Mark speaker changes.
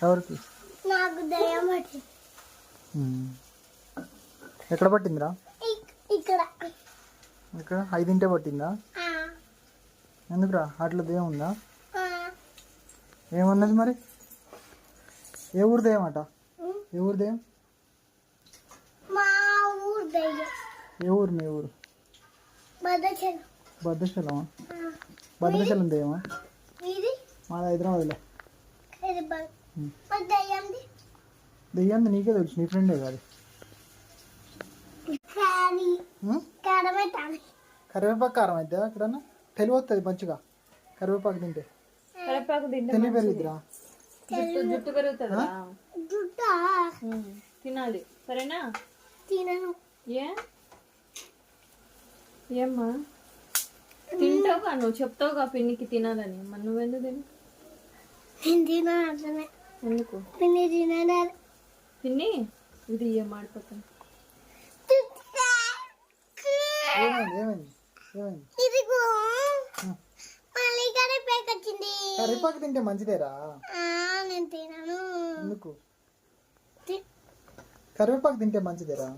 Speaker 1: ఎవరికి?
Speaker 2: నాకు దయ్యం పట్టింది.
Speaker 1: ఎక్కడ పట్టిందిరా?
Speaker 2: ఇక్కడ
Speaker 1: ఇక్కడ 5 పట్టిందా? ఎందుకురా అట్లా దెయ్యం ఉందా? ఏమన్నది మరి? ఏ ఊరు దెయ్యం అట? ఏ ఊరు దెయ్యం?
Speaker 2: మా ఊరు దయ్యం.
Speaker 1: ఏ ఊరు మీ ఊరు?
Speaker 2: భద్రాచలం.
Speaker 1: భద్రాచలమా? భద్రాచలం దెయ్యమా? మాది హైదరాబాద్లే. దెయ్యంది నీకే తెలుసు, నీ ఫ్రెండే కాదు. కరివేపాకు కారం అయితే ఎక్కడన్నా తెలివి వస్తుంది మంచిగా. కరివేపాకు తింటే తెలివి పెరుగుతురా,
Speaker 3: జుట్టు పెరుగుతుందా? తినాలి సరేనా?
Speaker 2: తినను.
Speaker 3: ఏమ్మా తింటావుగా, నువ్వు చెప్తావుగా పిన్నికి తినాలని, మరి నువ్వెందుకు తిను? ఎందుకు పిన్ని ఇది మాడిపోతాను.
Speaker 1: కరివేపాకు తింటే మంచిదేరా.
Speaker 2: నేను తినను.
Speaker 1: ఎందుకు? కరివేపాకు తింటే మంచిదేరా.